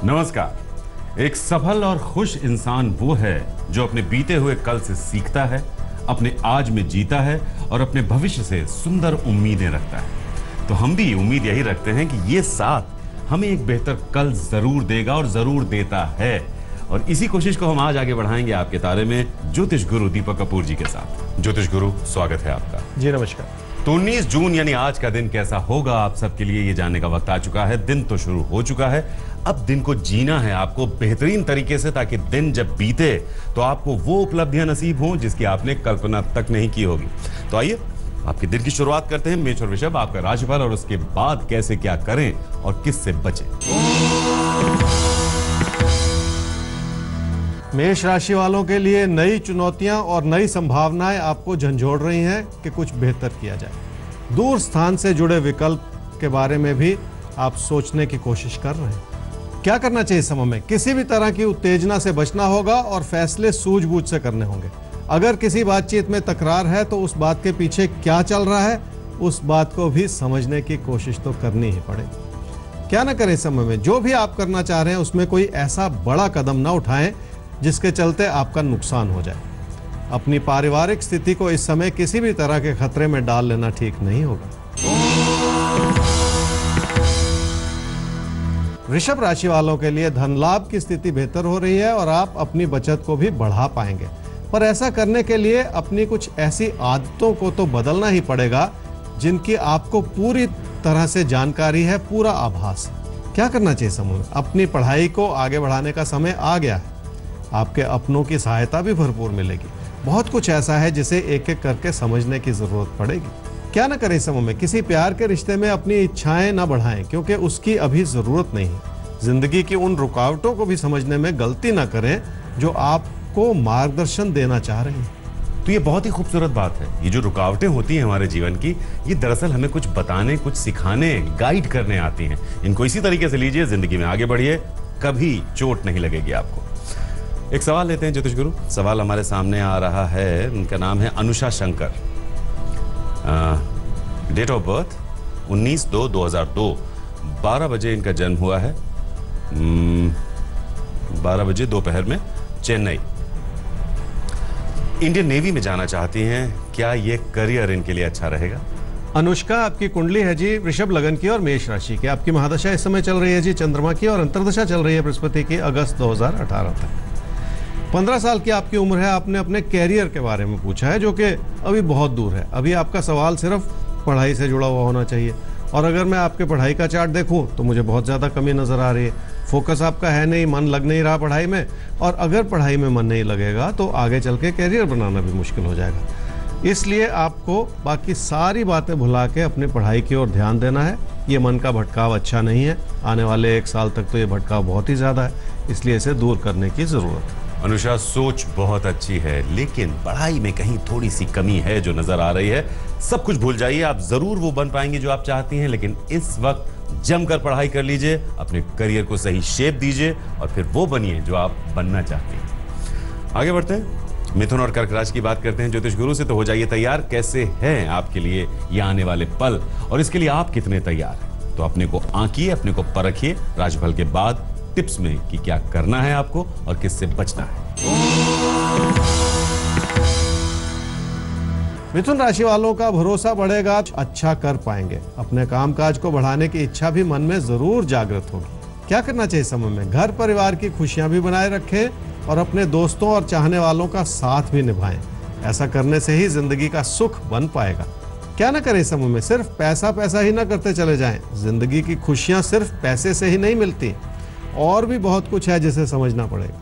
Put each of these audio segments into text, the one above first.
नमस्कार। एक सफल और खुश इंसान वो है जो अपने बीते हुए कल से सीखता है, अपने आज में जीता है और अपने भविष्य से सुंदर उम्मीदें रखता है। तो हम भी उम्मीद यही रखते हैं कि ये साथ हमें एक बेहतर कल जरूर देगा और जरूर देता है। और इसी कोशिश को हम आज आगे बढ़ाएंगे आपके तारे में ज्योतिष गुरु दीपक कपूर जी के साथ। ज्योतिष गुरु, स्वागत है आपका। जी नमस्कार। तो 19 जून यानी आज का दिन कैसा होगा आप सबके लिए ये जानने का वक्त आ चुका है। दिन तो शुरू हो चुका है, अब दिन को जीना है आपको बेहतरीन तरीके से, ताकि दिन जब बीते तो आपको वो उपलब्धियां नसीब हों जिसकी आपने कल्पना तक नहीं की होगी। तो आइए आपके दिन की शुरुआत करते हैं। मेष और वृषभ, आपका राशिफल और उसके बाद कैसे क्या करें और किससे बचें। मेष राशि वालों के लिए नई चुनौतियां और नई संभावनाएं आपको झंझोड़ रही हैं कि कुछ बेहतर किया जाए। दूर स्थान से जुड़े विकल्प के बारे में भी आप सोचने की कोशिश कर रहे हैं। क्या करना चाहिए समय में? किसी भी तरह की उत्तेजना से बचना होगा और फैसले सूझबूझ से करने होंगे। अगर किसी बातचीत में तकरार है तो उस बात के पीछे क्या चल रहा है, उस बात को भी समझने की कोशिश तो करनी ही पड़ेगी। क्या ना करें समय में? जो भी आप करना चाह रहे हैं उसमें कोई ऐसा बड़ा कदम ना उठाएं जिसके चलते आपका नुकसान हो जाए। अपनी पारिवारिक स्थिति को इस समय किसी भी तरह के खतरे में डाल लेना ठीक नहीं होगा। वृषभ राशि वालों के लिए धन लाभ की स्थिति बेहतर हो रही है और आप अपनी बचत को भी बढ़ा पाएंगे, पर ऐसा करने के लिए अपनी कुछ ऐसी आदतों को तो बदलना ही पड़ेगा जिनकी आपको पूरी तरह से जानकारी है, पूरा आभास। क्या करना चाहिए समूह? अपनी पढ़ाई को आगे बढ़ाने का समय आ गया है। आपके अपनों की सहायता भी भरपूर मिलेगी। बहुत कुछ ऐसा है जिसे एक एक करके समझने की जरूरत पड़ेगी। क्या ना करें समूह में? किसी प्यार के रिश्ते में अपनी इच्छाएं ना बढ़ाएं, क्योंकि उसकी अभी जरूरत नहीं है। जिंदगी की उन रुकावटों को भी समझने में गलती ना करें जो आपको मार्गदर्शन देना चाह रही हैं। तो ये बहुत ही खूबसूरत बात है। ये जो रुकावटें होती हैं हमारे जीवन की, ये दरअसल हमें कुछ बताने, कुछ सिखाने, गाइड करने आती हैं। इनको इसी तरीके से लीजिए, जिंदगी में आगे बढ़िए, कभी चोट नहीं लगेगी आपको। एक सवाल लेते हैं ज्योतिष गुरु। सवाल हमारे सामने आ रहा है, उनका नाम है Anusha Shankar. Date of birth 19/2/2002, 12 बजे इनका जन्म हुआ है, 12 बजे दोपहर में, चेन्नई। इंडियन नेवी में जाना चाहती हैं। क्या ये करियर इनके लिए अच्छा रहेगा? अनुष्का, आपकी कुंडली है जी वृषभ लगन की और मेष राशि की। आपकी महादशा इस समय चल रही है जी चंद्रमा की, और अंतर्दशा चल रही है बृहस्पति की अगस्त 2018 तक। 15 साल की आपकी उम्र है। आपने अपने कैरियर के बारे में पूछा है, जो कि अभी बहुत दूर है। अभी आपका सवाल सिर्फ पढ़ाई से जुड़ा हुआ होना चाहिए, और अगर मैं आपके पढ़ाई का चार्ट देखूं तो मुझे बहुत ज़्यादा कमी नज़र आ रही है। फोकस आपका है नहीं, मन लग नहीं रहा पढ़ाई में, और अगर पढ़ाई में मन नहीं लगेगा तो आगे चल के कैरियर बनाना भी मुश्किल हो जाएगा। इसलिए आपको बाकी सारी बातें भुला के अपनी पढ़ाई की ओर ध्यान देना है। ये मन का भटकाव अच्छा नहीं है। आने वाले 1 साल तक तो ये भटकाव बहुत ही ज़्यादा है, इसलिए इसे दूर करने की ज़रूरत है। अनुषा, सोच बहुत अच्छी है, लेकिन पढ़ाई में कहीं थोड़ी सी कमी है जो नजर आ रही है। सब कुछ भूल जाइए, आप जरूर वो बन पाएंगे जो आप चाहती हैं, लेकिन इस वक्त जमकर पढ़ाई कर लीजिए, अपने करियर को सही शेप दीजिए और फिर वो बनिए जो आप बनना चाहती हैं। आगे बढ़ते हैं, मिथुन और कर्क राशि की बात करते हैं ज्योतिष गुरु से। तो हो जाइए तैयार। कैसे हैं आपके लिए ये आने वाले पल, और इसके लिए आप कितने तैयार हैं? तो अपने को आंकिए, अपने को परखिए राशिफल के बाद टिप्स में कि क्या करना है आपको और किससे बचना है। मिथुन राशि वालों का भरोसा बढ़ेगा, अच्छा कर पाएंगे। अपने कामकाज को बढ़ाने की इच्छा भी मन में जरूर जागृत होगी। क्या करना चाहिए समय में? घर परिवार की खुशियां भी बनाए रखें और अपने दोस्तों और चाहने वालों का साथ भी निभाएं। ऐसा करने से ही जिंदगी का सुख बन पाएगा। क्या ना करें समय में? सिर्फ पैसा पैसा ही ना करते चले जाएं। जिंदगी की खुशियां सिर्फ पैसे से ही नहीं मिलती, और भी बहुत कुछ है जिसे समझना पड़ेगा।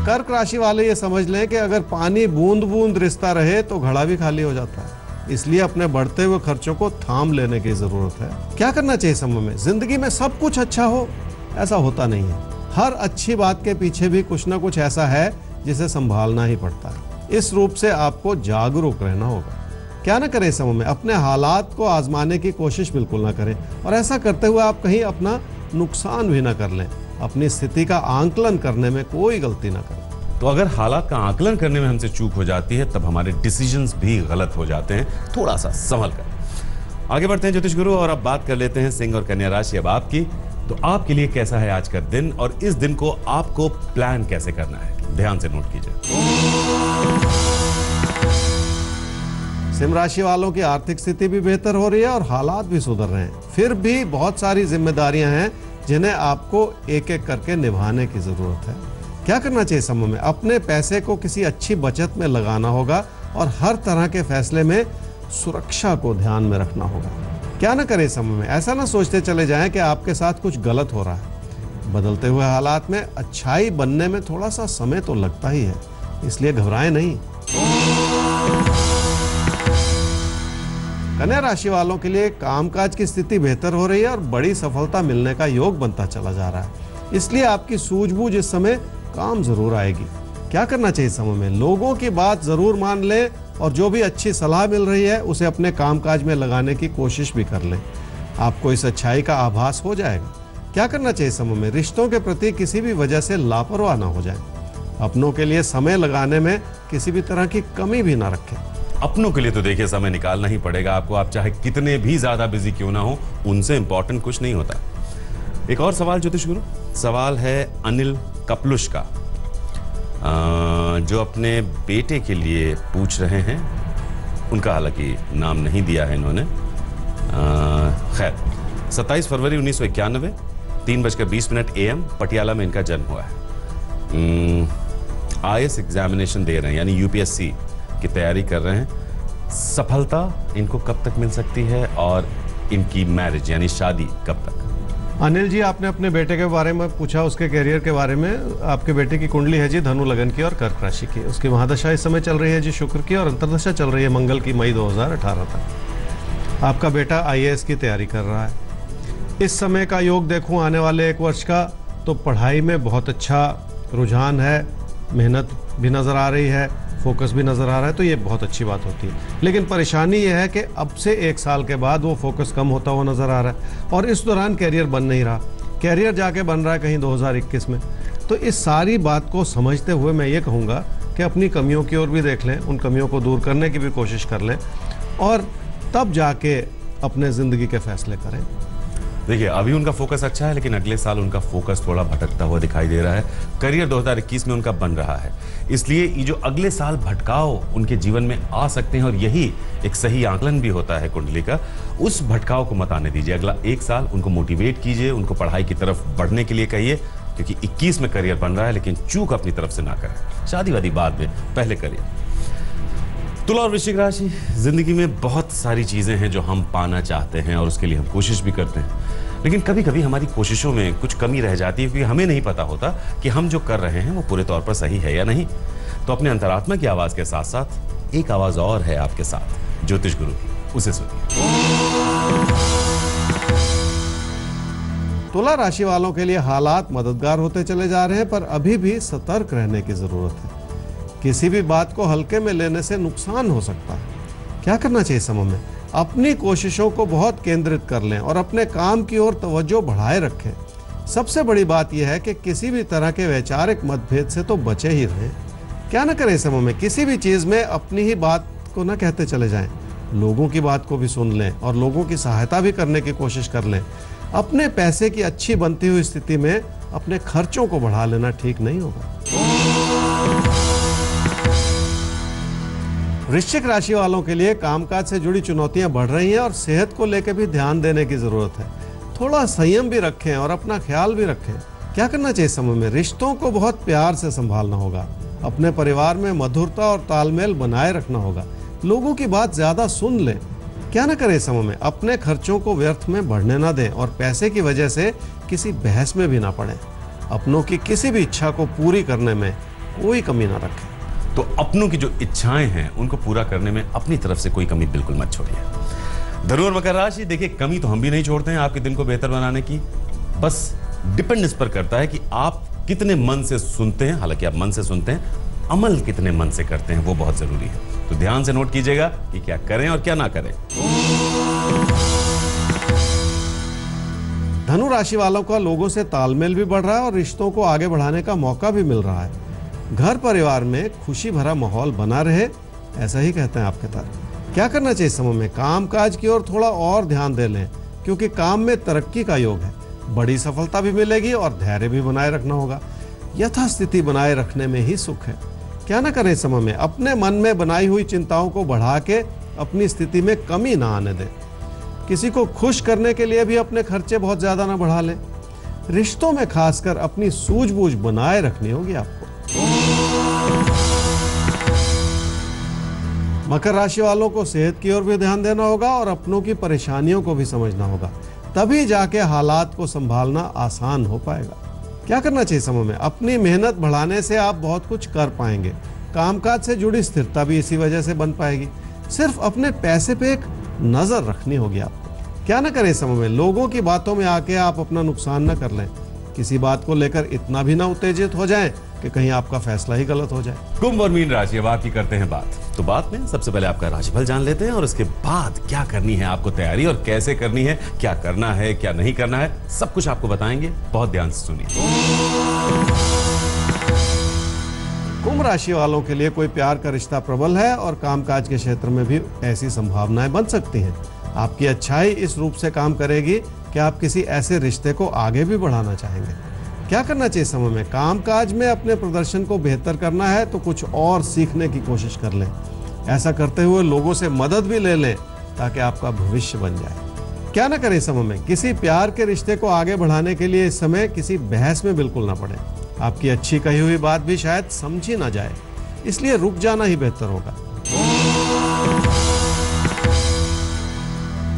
कर्क राशि वाले ये समझ लें कि अगर पानी बूंद बूंद रिसता रहे तो घड़ा भी खाली हो जाता है। इसलिए अपने बढ़ते हुए खर्चों को थाम लेने की जरूरत है। क्या करना चाहिए समय में? जिंदगी में सब कुछ अच्छा हो, ऐसा होता नहीं है। हर अच्छी बात के पीछे भी कुछ ना कुछ ऐसा है जिसे संभालना ही पड़ता है। इस रूप से आपको जागरूक रहना होगा। क्या ना करें समय में? अपने हालात को आजमाने की कोशिश बिल्कुल ना करें, और ऐसा करते हुए आप कहीं अपना नुकसान भी ना कर लें। अपनी स्थिति का आंकलन करने में कोई गलती ना करें। तो अगर हालात का आकलन करने में हमसे चूक हो जाती है, तब हमारे डिसीजंस भी गलत हो जाते हैं। थोड़ा सा संभल कर। आगे बढ़ते हैं ज्योतिष गुरु और अब बात कर लेते हैं सिंह और कन्या राशि अब आपकी। तो आपके लिए कैसा है आज का दिन और इस दिन को आपको प्लान कैसे करना है, ध्यान से नोट कीजिए। सिंह राशि वालों की आर्थिक स्थिति भी बेहतर हो रही है और हालात भी सुधर रहे हैं। फिर भी बहुत सारी जिम्मेदारियां हैं जिन्हें आपको एक एक करके निभाने की जरूरत है। क्या करना चाहिए समय में? अपने पैसे को किसी अच्छी बचत में लगाना होगा और हर तरह के फैसले में सुरक्षा को ध्यान में रखना होगा। क्या ना करें समय में? ऐसा ना सोचते चले जाएं कि आपके साथ कुछ गलत हो रहा है। बदलते हुए हालात में अच्छाई बनने में थोड़ा सा समय तो लगता ही है, इसलिए घबराएं नहीं। कन्या राशि वालों के लिए कामकाज की स्थिति बेहतर हो रही है और बड़ी सफलता मिलने का योग बनता चला जा रहा है, इसलिए आपकी सूझबूझ इस समय काम जरूर आएगी। क्या करना चाहिए समय में? लोगों की बात जरूर मान लें और जो भी अच्छी सलाह मिल रही है उसे अपने कामकाज में लगाने की कोशिश भी कर लें। आपको इस अच्छाई का आभास हो जाएगा। क्या करना चाहिए समय में? रिश्तों के प्रति किसी भी वजह से लापरवाह ना हो जाए। अपनों के लिए समय लगाने में किसी भी तरह की कमी भी ना रखें। अपनों के लिए तो देखिए समय निकालना ही पड़ेगा आपको, आप चाहे कितने भी ज्यादा बिजी क्यों ना हो, उनसे इंपॉर्टेंट कुछ नहीं होता। एक और सवाल ज्योतिष गुरु, सवाल है अनिल कपलुश का, जो अपने बेटे के लिए पूछ रहे हैं। उनका हालांकि नाम नहीं दिया है इन्होंने। खैर, 27 फरवरी 1991 3:20 AM पटियाला में इनका जन्म हुआ है। IAS एग्जामिनेशन दे रहे हैं, यानी UPSC की तैयारी कर रहे हैं। सफलता इनको कब तक मिल सकती है और इनकी मैरिज यानी शादी कब तक? अनिल जी, आपने अपने बेटे के बारे में पूछा, उसके करियर के बारे में। आपके बेटे की कुंडली है जी धनु लगन की और कर्क राशि की। उसकी महादशा इस समय चल रही है जी शुक्र की और अंतर्दशा चल रही है मंगल की, मई 2018 तक। आपका बेटा IAS की तैयारी कर रहा है। इस समय का योग देखूं आने वाले 1 वर्ष का, तो पढ़ाई में बहुत अच्छा रुझान है, मेहनत भी नज़र आ रही है, फोकस भी नज़र आ रहा है, तो ये बहुत अच्छी बात होती है। लेकिन परेशानी ये है कि अब से 1 साल के बाद वो फोकस कम होता हुआ नज़र आ रहा है और इस दौरान कैरियर बन नहीं रहा। कैरियर जाके बन रहा है कहीं 2021 में। तो इस सारी बात को समझते हुए मैं ये कहूँगा कि अपनी कमियों की ओर भी देख लें, उन कमियों को दूर करने की भी कोशिश कर लें और तब जाके अपने ज़िंदगी के फैसले करें। देखिए, अभी उनका फोकस अच्छा है, लेकिन अगले साल उनका फोकस थोड़ा भटकता हुआ दिखाई दे रहा है। करियर 2021 में उनका बन रहा है, इसलिए ये जो अगले साल भटकाव उनके जीवन में आ सकते हैं, और यही एक सही आकलन भी होता है कुंडली का, उस भटकाव को मत आने दीजिए। अगला 1 साल उनको मोटिवेट कीजिए, उनको पढ़ाई की तरफ बढ़ने के लिए कहिए, क्योंकि 21 में करियर बन रहा है, लेकिन चूक अपनी तरफ से ना करें। शादी वादी बाद में, पहले करिए। तुला और वृश्चिक राशि, जिंदगी में बहुत सारी चीजें हैं जो हम पाना चाहते हैं और उसके लिए हम कोशिश भी करते हैं, लेकिन कभी कभी हमारी कोशिशों में कुछ कमी रह जाती है, क्योंकि हमें नहीं पता होता कि हम जो कर रहे हैं वो पूरे तौर पर सही है या नहीं। तो अपने अंतरात्मा की आवाज के साथ साथ एक आवाज और है आपके साथ, ज्योतिष गुरु की, उसे सुनिए। तुला राशि वालों के लिए हालात मददगार होते चले जा रहे हैं, पर अभी भी सतर्क रहने की जरूरत है। किसी भी बात को हल्के में लेने से नुकसान हो सकता है। क्या करना चाहिए समय में? अपनी कोशिशों को बहुत केंद्रित कर लें और अपने काम की ओर तवज्जो बढ़ाए रखें। सबसे बड़ी बात यह है कि किसी भी तरह के वैचारिक मतभेद से तो बचे ही रहें। क्या ना करें समय में? किसी भी चीज़ में अपनी ही बात को ना कहते चले जाएं, लोगों की बात को भी सुन लें और लोगों की सहायता भी करने की कोशिश कर लें। अपने पैसे की अच्छी बनती हुई स्थिति में अपने खर्चों को बढ़ा लेना ठीक नहीं होगा। वृश्चिक राशि वालों के लिए कामकाज से जुड़ी चुनौतियां बढ़ रही हैं और सेहत को लेकर भी ध्यान देने की जरूरत है। थोड़ा संयम भी रखें और अपना ख्याल भी रखें। क्या करना चाहिए समय में? रिश्तों को बहुत प्यार से संभालना होगा। अपने परिवार में मधुरता और तालमेल बनाए रखना होगा। लोगों की बात ज्यादा सुन लें। क्या ना करें समय में? अपने खर्चों को व्यर्थ में बढ़ने ना दें और पैसे की वजह से किसी बहस में भी ना पड़ें। अपनों की किसी भी इच्छा को पूरी करने में कोई कमी ना रखें। तो अपनों की जो इच्छाएं हैं उनको पूरा करने में अपनी तरफ से कोई कमी बिल्कुल मत छोड़िए। धनु और मकर राशि, देखिए कमी तो हम भी नहीं छोड़ते हैं आपके दिन को बेहतर बनाने की, बस डिपेंड इस पर करता है कि आप कितने मन से सुनते हैं। हालांकि आप मन से सुनते हैं, अमल कितने मन से करते हैं वो बहुत जरूरी है। तो ध्यान से नोट कीजिएगा कि क्या करें और क्या ना करें। धनु राशि वालों का लोगों से तालमेल भी बढ़ रहा है और रिश्तों को आगे बढ़ाने का मौका भी मिल रहा है। घर परिवार में खुशी भरा माहौल बना रहे, ऐसा ही कहते हैं आपके तारे। क्या करना चाहिए इस समय में? कामकाज की ओर थोड़ा और ध्यान दे लें, क्योंकि काम में तरक्की का योग है। बड़ी सफलता भी मिलेगी और धैर्य भी बनाए रखना होगा। यथास्थिति बनाए रखने में ही सुख है। क्या ना करें इस समय में? अपने मन में बनाई हुई चिंताओं को बढ़ा के अपनी स्थिति में कमी ना आने दें। किसी को खुश करने के लिए भी अपने खर्चे बहुत ज्यादा ना बढ़ा लें। रिश्तों में खासकर अपनी सूझबूझ बनाए रखनी होगी आपको। मकर राशि वालों को सेहत की ओर भी ध्यान देना होगा और अपनों की परेशानियों को भी समझना होगा, तभी जाके हालात को संभालना आसान हो पाएगा। क्या करना चाहिए समय में? अपनी मेहनत बढ़ाने से आप बहुत कुछ कर पाएंगे। कामकाज से जुड़ी स्थिरता भी इसी वजह से बन पाएगी। सिर्फ अपने पैसे पे एक नजर रखनी होगी आपको। क्या ना करें समय में? लोगों की बातों में आके आप अपना नुकसान न कर लें। किसी बात को लेकर इतना भी ना उत्तेजित हो जाएं कि कहीं आपका फैसला ही गलत हो जाए। कुंभ और मीन राशि, अब आपकी करते हैं बात। तो बात में सबसे पहले आपका राशिफल जान लेते हैं और उसके बाद क्या करनी है आपको तैयारी और कैसे करनी है, क्या करना है क्या नहीं करना है, सब कुछ आपको बताएंगे। बहुत ध्यान से सुनिए। कुंभ राशि वालों के लिए कोई प्यार का रिश्ता प्रबल है और कामकाज के क्षेत्र में भी ऐसी संभावनाएं बन सकती हैं। आपकी अच्छाई इस रूप से काम करेगी कि आप किसी ऐसे रिश्ते को आगे भी बढ़ाना चाहेंगे। क्या करना चाहिए समय में? कामकाज में अपने प्रदर्शन को बेहतर करना है तो कुछ और सीखने की कोशिश कर लें। ऐसा करते हुए लोगों से मदद भी ले लें ताकि आपका भविष्य बन जाए। क्या ना करें समय में? किसी प्यार के रिश्ते को आगे बढ़ाने के लिए इस समय किसी बहस में बिल्कुल ना पड़े। आपकी अच्छी कही हुई बात भी शायद समझी ना जाए, इसलिए रुक जाना ही बेहतर होगा।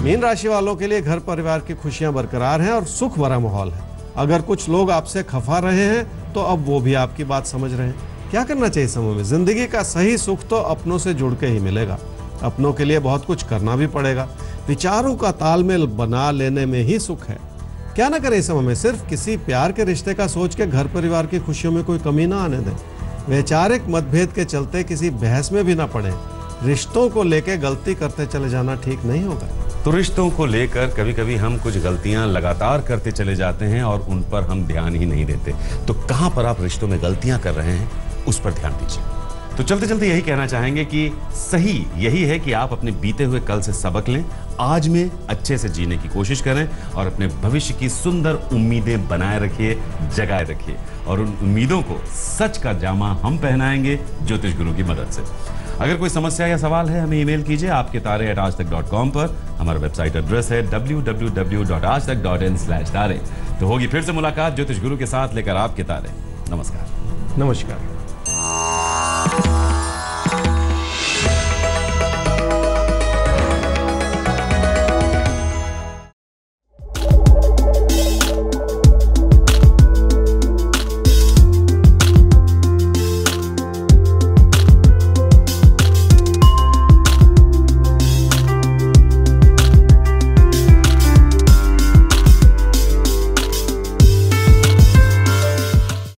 मीन राशि वालों के लिए घर परिवार की खुशियां बरकरार हैं और सुख भरा माहौल है। अगर कुछ लोग आपसे खफा रहे हैं तो अब वो भी आपकी बात समझ रहे हैं। क्या करना चाहिए समय में? जिंदगी का सही सुख तो अपनों से जुड़ के ही मिलेगा। अपनों के लिए बहुत कुछ करना भी पड़ेगा। विचारों का तालमेल बना लेने में ही सुख है। क्या ना करें समय में? सिर्फ किसी प्यार के रिश्ते का सोच के घर परिवार की खुशियों में कोई कमी ना आने दें। वैचारिक मतभेद के चलते किसी बहस में भी ना पड़े। रिश्तों को लेकर गलती करते चले जाना ठीक नहीं होगा। तो रिश्तों को लेकर कभी कभी हम कुछ गलतियां लगातार करते चले जाते हैं और उन पर हम ध्यान ही नहीं देते। तो कहां पर आप रिश्तों में गलतियां कर रहे हैं, उस पर ध्यान दीजिए। तो चलते चलते यही कहना चाहेंगे कि सही यही है कि आप अपने बीते हुए कल से सबक लें, आज में अच्छे से जीने की कोशिश करें और अपने भविष्य की सुंदर उम्मीदें बनाए रखिए, जगाए रखिए। और उन उम्मीदों को सच का जामा हम पहनाएंगे ज्योतिष गुरु की मदद से। अगर कोई समस्या या सवाल है, हमें ईमेल कीजिए आपके तारे@aajtak.com पर। हमारा वेबसाइट एड्रेस है www.aajtak.in/tare। तो होगी फिर से मुलाकात ज्योतिष गुरु के साथ लेकर आपके तारे। नमस्कार। नमस्कार।